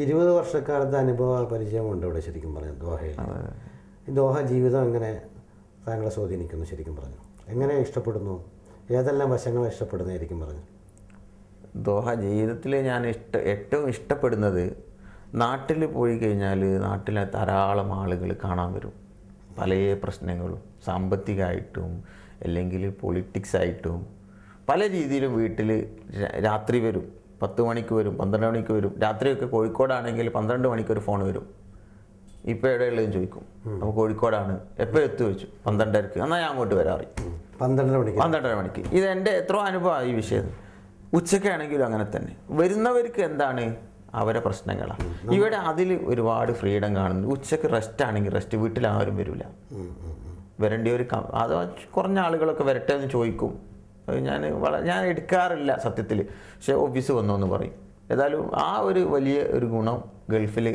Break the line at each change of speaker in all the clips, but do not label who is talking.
20 വർഷക്കാലത്തെ അനുഭവ പരിചയമുണ്ട് ഇവിടെ ശരിക്കും പറഞ്ഞു ദോഹയിൽ. ഈ ദോഹ ജീവിതം എങ്ങനെ താങ്കളെ സ്വാധീനിക്കുന്നു ശരിക്കും പറഞ്ഞു? എങ്ങനെ ഇഷ്ടപ്പെടുന്നു? ഏതെല്ലാം വശങ്ങളെ ഇഷ്ടപ്പെടുന്നതായിരിക്കും പറഞ്ഞു?
ദോഹ ജീവിതത്തിൽ ഞാൻ ഏറ്റവും ഇഷ്ടപ്പെടുന്നത്, നാട്ടിൽ പോയി കഴിഞ്ഞാൽ നാട്ടിലെ ധാരാളം ആളുകൾ കാണാൻ വരും. പല പ്രശ്നങ്ങളും സാമ്പത്തികമായിട്ടും അല്ലെങ്കിൽ പൊളിറ്റിക്സായിട്ടും പല രീതിയിലും വീട്ടിൽ രാത്രി വരും. 10 മണിക്ക് വരും, 12 മണിക്ക് വരും. രാത്രിയൊക്കെ കോഴിക്കോടാണെങ്കിൽ 12 മണിക്കൊരു ഫോൺ വരും. ഇപ്പോൾ എവിടെയുള്ളതെന്ന് ചോദിക്കും. അപ്പോൾ കോഴിക്കോടാണ്. എപ്പോൾ എത്തു വെച്ചു? 12:30. എന്നാൽ ഞാൻ അങ്ങോട്ട് വരാറി. 12:30 മണിക്ക്. ഇത് എൻ്റെ എത്രയോ അനുഭവമായി ഈ വിഷയം. ഉച്ചയ്ക്കാണെങ്കിലും അങ്ങനെ തന്നെ. വരുന്നവർക്ക് എന്താണ് അവരെ പ്രശ്നങ്ങളാണ്. ഇവിടെ അതിൽ ഒരുപാട് ഫ്രീഡം കാണുന്നു. ഉച്ചയ്ക്ക് റെസ്റ്റ് ആണെങ്കിൽ റെസ്റ്റ്, വീട്ടിലാരും വരില്ല. വരേണ്ടി ഒരു അത് കുറഞ്ഞ ആളുകളൊക്കെ വരട്ടെ എന്ന് ചോദിക്കും. ഞാൻ എടുക്കാറില്ല സത്യത്തിൽ. പക്ഷെ ഓഫീസ് വന്നോന്ന് പറയും. ഏതായാലും ആ ഒരു വലിയ ഒരു ഗുണം ഗൾഫിൽ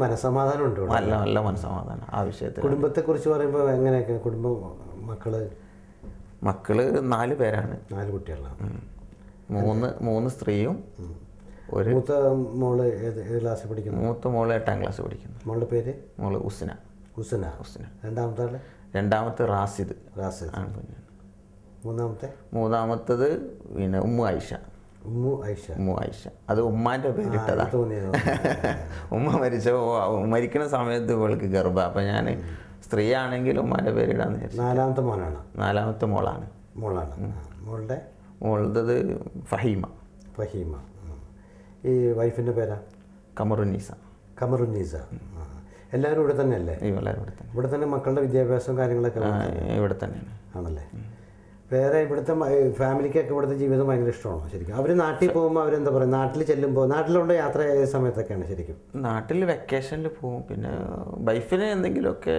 മനസ്സമാധാനം ഉണ്ട്.
നല്ല നല്ല മനസ്സമാധാനം ആ വിഷയത്തിൽ.
കുടുംബത്തെക്കുറിച്ച് പറയുമ്പോൾ എങ്ങനെയൊക്കെ? കുടുംബം, മക്കള്
4 പേരാണ്.
4 കുട്ടികളാണ്.
3 സ്ത്രീയും ഒരു.
മൂത്ത മോള് ഏത് ക്ലാസ്സിൽ പഠിക്കുന്നു?
മൂത്ത മോള് 8ാം ക്ലാസ് പഠിക്കുന്നു.
മോളുടെ പേര്?
മോള് ഉസ്ന. രണ്ടാമത്തെ റാസിദ്. മൂന്നാമത്തത് പിന്നെ ഉമ്മു ആയിഷ. അത് ഉമ്മാന്റെ പേരിട്ടതാ. ഉമ്മ മരിക്കുന്ന സമയത്ത് ഇവൾക്ക് ഗർഭ. അപ്പൊ ഞാൻ സ്ത്രീ ആണെങ്കിൽ ഉമ്മാന്റെ പേരിടാന്ന് വിചാരിച്ചു. നാലാമത്തെ മോളാണ്. മോളുടേത് ഫഹീമ.
ഈ വൈഫിന്റെ പേരാ?
കമറുന്നീസ.
എല്ലാവരും ഇവിടെ തന്നെ അല്ലേ? ഇവിടെ തന്നെ മക്കളുടെ വിദ്യാഭ്യാസവും കാര്യങ്ങളൊക്കെ
ഇവിടെ തന്നെയാണ്
ആണല്ലേ? വേറെ ഇവിടുത്തെ ഫാമിലിക്കൊക്കെ ഇവിടുത്തെ ജീവിതം ഭയങ്കര ഇഷ്ടമാണോ ശരിക്കും? അവർ നാട്ടിൽ പോകുമ്പോൾ അവരെന്താ പറയുക? നാട്ടിൽ ചെല്ലുമ്പോൾ നാട്ടിലുള്ള യാത്ര ഏത് സമയത്തൊക്കെയാണ് ശരിക്കും?
നാട്ടിൽ വെക്കേഷനിൽ പോകും. പിന്നെ വൈഫിന് എന്തെങ്കിലുമൊക്കെ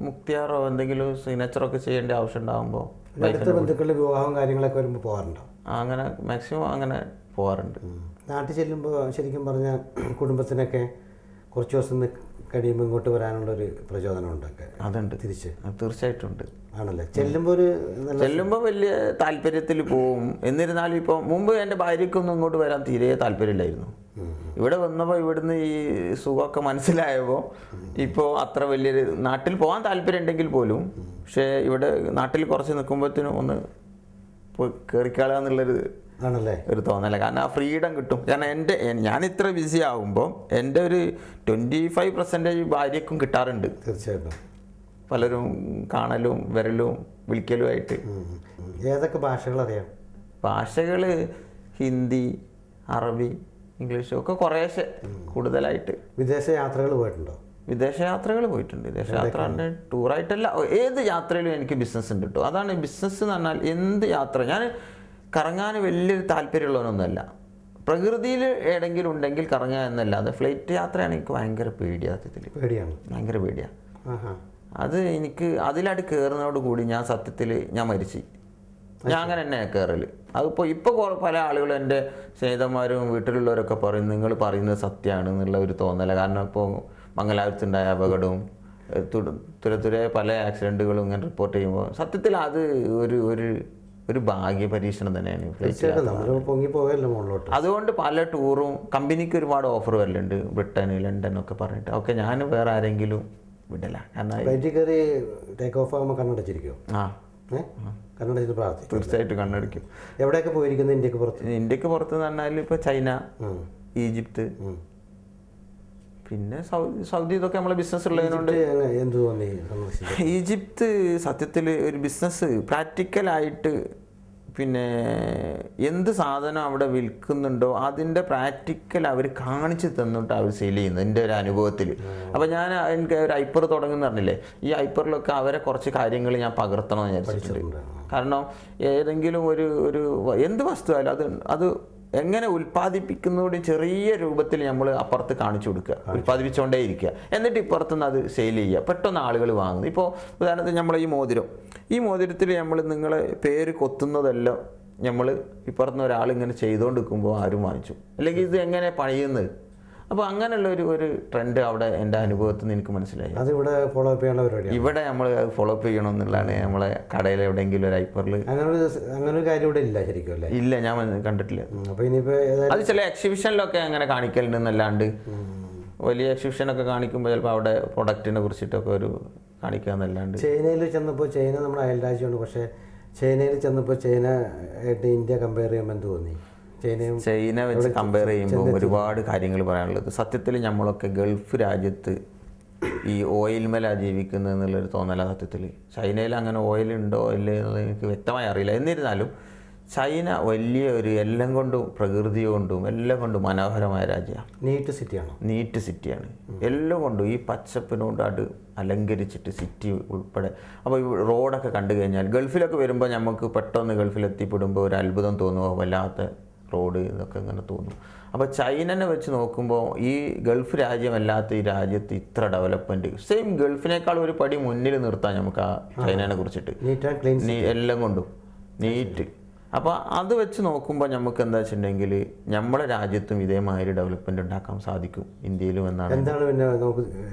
മുക്തിയാറോ എന്തെങ്കിലും സിഗ്നേച്ചറൊക്കെ ചെയ്യേണ്ട ആവശ്യം ഉണ്ടാകുമ്പോൾ
അടുത്ത ബന്ധുക്കളുടെ വിവാഹവും കാര്യങ്ങളൊക്കെ വരുമ്പോൾ പോകാറുണ്ടോ?
അങ്ങനെ മാക്സിമം അങ്ങനെ പോകാറുണ്ട്.
നാട്ടിൽ ചെല്ലുമ്പോൾ ശരിക്കും പറഞ്ഞാൽ കുടുംബത്തിനൊക്കെ കുറച്ച് ദിവസം കഴിയുമ്പോൾ ഇങ്ങോട്ട് വരാനുള്ളൊരു പ്രചോദനം ഉണ്ടൊക്കെ?
അതുണ്ട്, തിരിച്ച് തീർച്ചയായിട്ടും ഉണ്ട്.
ആണല്ലേ? ചെല്ലുമ്പോൾ
വലിയ താല്പര്യത്തിൽ പോവും. എന്നിരുന്നാലും ഇപ്പോൾ മുമ്പ് എൻ്റെ ഭാര്യയ്ക്കൊന്നും ഇങ്ങോട്ട് വരാൻ തീരെ താല്പര്യമില്ലായിരുന്നു. ഇവിടെ വന്നപ്പോൾ ഇവിടുന്ന് ഈ സുഖമൊക്കെ മനസ്സിലായപ്പോൾ ഇപ്പോൾ അത്ര വലിയൊരു നാട്ടിൽ പോകാൻ താല്പര്യം ഉണ്ടെങ്കിൽ പോലും പക്ഷേ ഇവിടെ നാട്ടിൽ കുറച്ച് നിൽക്കുമ്പോഴത്തേനും ഒന്ന് കയറിക്കാളുക എന്നുള്ളൊരു ഒരു തോന്നല. കാരണം ആ ഫ്രീഡം കിട്ടും. കാരണം ഞാൻ ഇത്ര ബിസി ആകുമ്പോൾ എൻ്റെ ഒരു 25% ഭാര്യക്കും കിട്ടാറുണ്ട്.
തീർച്ചയായിട്ടും
പലരും കാണലും വരലും വിളിക്കലുമായിട്ട്.
ഏതൊക്കെ ഭാഷകൾ അറിയാം?
ഭാഷകൾ ഹിന്ദി, അറബി, ഇംഗ്ലീഷ് ഒക്കെ കുറേശ്ശെ കൂടുതലായിട്ട്.
വിദേശ യാത്രകൾ പോയിട്ടുണ്ടോ?
വിദേശയാത്രകൾ പോയിട്ടുണ്ട്. വിദേശയാത്ര ടൂറായിട്ടല്ല, ഏത് യാത്രയിലും എനിക്ക് ബിസിനസ് ഉണ്ട് കേട്ടോ. അതാണ് ബിസിനസ് എന്ന് പറഞ്ഞാൽ. എന്ത് യാത്ര, ഞാൻ കറങ്ങാൻ വലിയൊരു താല്പര്യമുള്ളവനൊന്നുമല്ല. പ്രകൃതിയിൽ ഏതെങ്കിലും ഉണ്ടെങ്കിൽ കറങ്ങുക എന്നല്ലാതെ ഫ്ലൈറ്റ് യാത്രയാണ് എനിക്ക് ഭയങ്കര പേടിയാണ്. ഭയങ്കര പേടിയാണ് അത്. എനിക്ക് അതിലായിട്ട് കയറുന്നതോട് കൂടി ഞാൻ സത്യത്തിൽ ഞാൻ മരിച്ചു. ഞാൻ അങ്ങനെ തന്നെ കയറൽ. അതിപ്പോൾ പല ആളുകളും എൻ്റെ സ്നേഹിതന്മാരും വീട്ടിലുള്ളവരൊക്കെ പറയും നിങ്ങൾ പറയുന്നത് സത്യമാണ് എന്നുള്ള ഒരു തോന്നല. കാരണം ഇപ്പോൾ മംഗലാപുരത്തുണ്ടായ അപകടവും തുരത്തുരെ പല ആക്സിഡൻറ്റുകളും ഇങ്ങനെ റിപ്പോർട്ട് ചെയ്യുമ്പോൾ സത്യത്തിൽ അത് ഒരു ഭാഗ്യ പരീക്ഷണം തന്നെയാണ്. അതുകൊണ്ട് പല ടൂറും കമ്പനിക്ക് ഒരുപാട് ഓഫർ വരലുണ്ട്. ബ്രിട്ടൻ, ലണ്ടൻ ഒക്കെ പറഞ്ഞിട്ട്. ഓക്കെ, ഞാൻ വേറെ ആരെങ്കിലും വിടല. തീർച്ചയായിട്ടും കണ്ണടിക്കും.
എവിടെയൊക്കെ പോയിരിക്കുന്നത് ഇന്ത്യക്ക് പുറത്ത്?
ഇന്ത്യക്ക് പുറത്ത് എന്ന് പറഞ്ഞാൽ ഇപ്പോൾ ചൈന, ഈജിപ്ത്, പിന്നെ സൗദി. ഇതൊക്കെ നമ്മളെ ബിസിനസ് ഉള്ളതിനുണ്ട്. ഈജിപ്ത് സത്യത്തിൽ ഒരു ബിസിനസ് പ്രാക്ടിക്കലായിട്ട്, പിന്നെ എന്ത് സാധനം അവിടെ വിൽക്കുന്നുണ്ടോ അതിൻ്റെ പ്രാക്ടിക്കൽ അവർ കാണിച്ച് തന്നിട്ട് അവർ സെയിൽ ചെയ്യുന്നത് എൻ്റെ ഒരു അനുഭവത്തിൽ. അപ്പോൾ എനിക്ക് ഒരു ഐപ്പർ തുടങ്ങുന്ന പറഞ്ഞില്ലേ, ഈ ഐപ്പറിലൊക്കെ അവരെ കുറച്ച് കാര്യങ്ങൾ ഞാൻ പകർത്തണമെന്ന് വിചാരിച്ചിട്ടുണ്ട്. കാരണം ഏതെങ്കിലും ഒരു എന്ത് വസ്തു ആയാലും അത് എങ്ങനെ ഉൽപ്പാദിപ്പിക്കുന്നതോടെ ചെറിയ രൂപത്തിൽ നമ്മൾ അപ്പുറത്ത് കാണിച്ചു കൊടുക്കുക, ഉൽപ്പാദിപ്പിച്ചുകൊണ്ടേ ഇരിക്കുക. എന്നിട്ട് ഇപ്പുറത്തുനിന്ന് അത് സെയിൽ ചെയ്യുക. പെട്ടെന്ന് ആളുകൾ വാങ്ങുന്നു. ഇപ്പോൾ ഉദാഹരണത്തിന് നമ്മളെ ഈ മോതിരത്തിൽ നമ്മൾ നിങ്ങളെ പേര് കൊത്തുന്നതെല്ലാം നമ്മൾ ഇപ്പുറത്തുനിന്ന് ഒരാളിങ്ങനെ ചെയ്തുകൊണ്ട് നിൽക്കുമ്പോൾ ആരും വാങ്ങിച്ചു. അല്ലെങ്കിൽ ഇത് എങ്ങനെ പണിയുന്നത്, അപ്പോൾ അങ്ങനെയുള്ള ഒരു ട്രെൻഡ് അവിടെ എൻ്റെ അനുഭവത്തിൽ നിന്ന് എനിക്ക് മനസ്സിലായി.
അതിവിടെ ഫോളോ അപ്പ് ചെയ്യേണ്ട പരിപാടിയാണ്.
ഇവിടെ നമ്മൾ ഫോളോ അപ്പ് ചെയ്യണമെന്നുള്ളതാണ്. നമ്മളെ കടയിൽ എവിടെയെങ്കിലും ഒരു ഹൈപ്പറിൽ
അങ്ങനെ ഒരു കാര്യം ഇവിടെ ഇല്ല ശരിക്കും അല്ലേ?
ഇല്ല, ഞാൻ കണ്ടിട്ടില്ല.
അപ്പോൾ ഇനിയിപ്പോൾ
അത് ചില എക്സിബിഷനിലൊക്കെ അങ്ങനെ കാണിക്കലുണ്ടെന്നല്ലാണ്ട് വലിയ എക്സിബിഷനൊക്കെ കാണിക്കുമ്പോൾ ചിലപ്പോൾ അവിടെ പ്രൊഡക്റ്റിനെ കുറിച്ചിട്ടൊക്കെ ഒരു കാണിക്കാന്നല്ലാണ്ട്.
ചൈനയിൽ ചെന്നപ്പോൾ, ചൈന നമ്മുടെ അയൽരാജ്യമാണ്, പക്ഷേ ചൈനയിൽ ചെന്നപ്പോൾ ചൈന ആയിട്ട് ഇന്ത്യ കമ്പയർ ചെയ്യുമ്പോൾ എന്ത് തോന്നി?
ചൈന വെച്ച് കമ്പയർ ചെയ്യുമ്പോൾ ഒരുപാട് കാര്യങ്ങൾ പറയാനുള്ളത്. സത്യത്തിൽ നമ്മളൊക്കെ ഗൾഫ് രാജ്യത്ത് ഈ ഓയിൽ മേലാണ് ജീവിക്കുന്നത് എന്നുള്ളൊരു തോന്നലാണ് സത്യത്തിൽ. ചൈനയിൽ അങ്ങനെ ഓയിൽ ഉണ്ടോ ഇല്ലേ എന്നുള്ളത് എനിക്ക് വ്യക്തമായി അറിയില്ല. എന്നിരുന്നാലും ചൈന വലിയ എല്ലാം കൊണ്ടും പ്രകൃതി കൊണ്ടും എല്ലാം കൊണ്ടും മനോഹരമായ രാജ്യമാണ്. നീറ്റ് സിറ്റിയാണ് എല്ലാം കൊണ്ടും. ഈ പച്ചപ്പിനോട് അത് അലങ്കരിച്ചിട്ട് സിറ്റി ഉൾപ്പെടെ. അപ്പോൾ ഈ റോഡൊക്കെ കണ്ടു കഴിഞ്ഞാൽ ഗൾഫിലൊക്കെ വരുമ്പോൾ നമുക്ക് പെട്ടെന്ന് ഗൾഫിലെത്തിപ്പെടുമ്പോൾ ഒരു അത്ഭുതം തോന്നുമോ, വല്ലാത്ത റോഡ് എന്നൊക്കെ ഇങ്ങനെ തോന്നും. അപ്പോൾ ചൈനനെ വെച്ച് നോക്കുമ്പോൾ ഈ ഗൾഫ് രാജ്യമല്ലാത്ത ഈ രാജ്യത്ത് ഇത്ര ഡെവലപ്മെൻറ്റ്, സെയിം ഗൾഫിനേക്കാൾ ഒരു പടി മുന്നിൽ നിർത്താൻ നമുക്ക് ആ ചൈനനെ കുറിച്ചിട്ട് എല്ലാം കൊണ്ടും നീറ്റ്. അപ്പോൾ അത് വെച്ച് നോക്കുമ്പോൾ നമുക്ക് എന്താ വെച്ചിട്ടുണ്ടെങ്കിൽ നമ്മളെ രാജ്യത്തും ഇതേമാതിരി ഡെവലപ്മെൻറ്റ് ഉണ്ടാക്കാൻ സാധിക്കും ഇന്ത്യയിലും എന്നാണ്.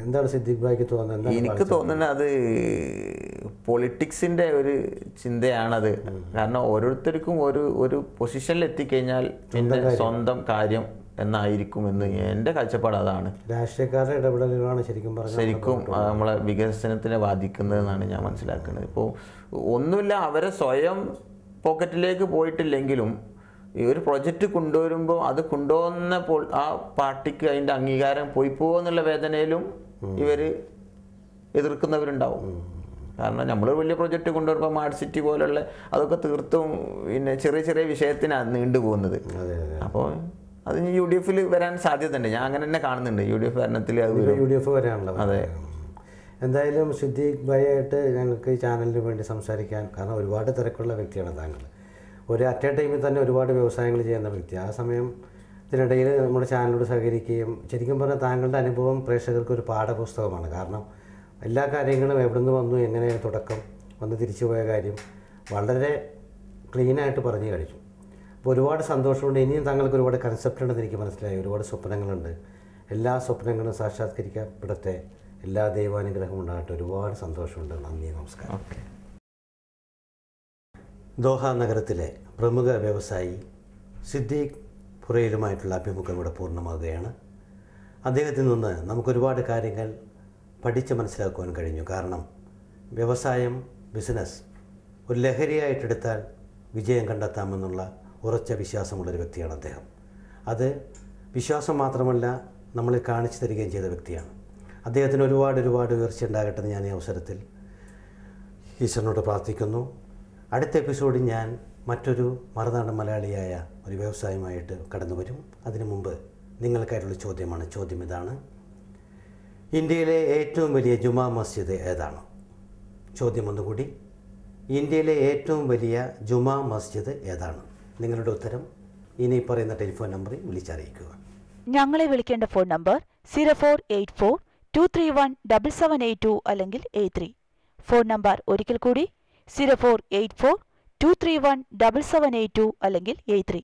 എന്താണ് സിദ്ദീഖ് ഭായിക്ക് തോന്നുന്നത്?
എനിക്ക് തോന്നുന്നത് അത് പൊളിറ്റിക്സിൻ്റെ ഒരു ചിന്തയാണത്. കാരണം ഓരോരുത്തർക്കും ഒരു പൊസിഷനിൽ എത്തിക്കഴിഞ്ഞാൽ പിന്നെ സ്വന്തം കാര്യം എന്നായിരിക്കും എന്ന് എൻ്റെ കാഴ്ചപ്പാട് അതാണ്.
രാഷ്ട്രീയക്കാരുടെ ഇടപെടലുകളാണ് ശരിക്കും
നമ്മളെ വികസനത്തിനെ ബാധിക്കുന്നതെന്നാണ് ഞാൻ മനസ്സിലാക്കുന്നത്. ഇപ്പോൾ ഒന്നുമില്ല, അവരെ സ്വയം പോക്കറ്റിലേക്ക് പോയിട്ടില്ലെങ്കിലും ഈ ഒരു പ്രൊജക്റ്റ് കൊണ്ടുവരുമ്പോൾ അത് കൊണ്ടുവന്നപ്പോൾ ആ പാർട്ടിക്ക് അതിൻ്റെ അംഗീകാരം പോയി പോകുമെന്നുള്ള വേദനയിലും ഇവർ എതിർക്കുന്നവരുണ്ടാവും. കാരണം നമ്മൾ വലിയ പ്രൊജക്റ്റ് കൊണ്ടുവരുമ്പോൾ സ്മാർട്ട് സിറ്റി പോലുള്ള അതൊക്കെ തീർത്തും പിന്നെ ചെറിയ ചെറിയ വിഷയത്തിനാണ് നീണ്ടുപോകുന്നത്. അപ്പോൾ അത് UDF വരാൻ സാധ്യതയുണ്ട്. ഞാൻ അങ്ങനെ തന്നെ കാണുന്നുണ്ട്. UDF ഭരണത്തിൽ
UDF വരാനുള്ള. അതെ. എന്തായാലും സിദ്ദീഖ് ഭായിയായിട്ട് ഞങ്ങൾക്ക് ഈ ചാനലിന് വേണ്ടി സംസാരിക്കാൻ, കാരണം ഒരുപാട് തിരക്കുള്ള വ്യക്തിയാണ് താങ്കൾ. അറ്റ് എ ടൈമിൽ തന്നെ ഒരുപാട് വ്യവസായങ്ങൾ ചെയ്യുന്ന വ്യക്തി. ആ സമയം ഇതിനിടയിൽ നമ്മുടെ ചാനലിനോട് സഹകരിക്കുകയും, ശരിക്കും പറഞ്ഞാൽ താങ്കളുടെ അനുഭവം പ്രേക്ഷകർക്ക് ഒരു പാഠപുസ്തകമാണ്. കാരണം എല്ലാ കാര്യങ്ങളും എവിടെ നിന്ന് വന്നു, എങ്ങനെ തുടക്കം, വന്ന് തിരിച്ചു പോയ കാര്യം വളരെ ക്ലീനായിട്ട് പറഞ്ഞു കഴിച്ചു. അപ്പോൾ ഒരുപാട് സന്തോഷമുണ്ട്. ഇനിയും താങ്കൾക്ക് ഒരുപാട് കൺസെപ്റ്റ് ഉണ്ടെന്ന് എനിക്ക് മനസ്സിലായി. ഒരുപാട് സ്വപ്നങ്ങളുണ്ട്. എല്ലാ സ്വപ്നങ്ങളും സാക്ഷാത്കരിക്കപ്പെടട്ടെ. എല്ലാ ദൈവാനുഗ്രഹവും ഉണ്ടാകട്ടെ. ഒരുപാട് സന്തോഷമുണ്ട്. നന്ദി, നമസ്കാരം. ദോഹ നഗരത്തിലെ പ്രമുഖ വ്യവസായി സിദ്ദീഖ് ഫുറൈലുമായിട്ടുള്ള അഭിമുഖം ഇവിടെ പൂർണ്ണമാകുകയാണ്. അദ്ദേഹത്തിൽ നിന്ന് നമുക്കൊരുപാട് കാര്യങ്ങൾ പഠിച്ച് മനസ്സിലാക്കുവാൻ കഴിഞ്ഞു. കാരണം വ്യവസായം, ബിസിനസ് ഒരു ലഹരിയായിട്ടെടുത്താൽ വിജയം കണ്ടെത്താമെന്നുള്ള ഉറച്ച വിശ്വാസമുള്ളൊരു വ്യക്തിയാണ് അദ്ദേഹം. അത് വിശ്വാസം മാത്രമല്ല, നമ്മളെ കാണിച്ചു തരികയും ചെയ്ത വ്യക്തിയാണ്. അദ്ദേഹത്തിന് ഒരുപാട് ഉയർച്ച ഉണ്ടാകട്ടെ എന്ന് ഞാൻ ഈ അവസരത്തിൽ ഈശ്വരനോട് പ്രാർത്ഥിക്കുന്നു. അടുത്ത എപ്പിസോഡിൽ ഞാൻ മറ്റൊരു മറുനാടൻ മലയാളിയായ ഒരു വ്യവസായമായിട്ട് കടന്നു വരും. അതിനു മുമ്പ് നിങ്ങൾക്കായിട്ടുള്ള ചോദ്യമാണ്. ചോദ്യം ഇതാണ്: ഇന്ത്യയിലെ ഏറ്റവും വലിയ ജുമാ മസ്ജിദ് ഏതാണ്? ചോദ്യം ഒന്നുകൂടി: ഇന്ത്യയിലെ ഏറ്റവും വലിയ ജുമാ മസ്ജിദ് ഏതാണ്? നിങ്ങളുടെ ഉത്തരം ഇനി പറയുന്ന ടെലിഫോൺ നമ്പറിൽ വിളിച്ചറിയിക്കുക.
ഞങ്ങളെ വിളിക്കേണ്ട ഫോൺ നമ്പർ 0484-231-7782 അല്ലെങ്കിൽ 83. ഫോൺ നമ്പർ ഒരിക്കൽ കൂടി 0484-231-7782 അല്ലെങ്കിൽ 83.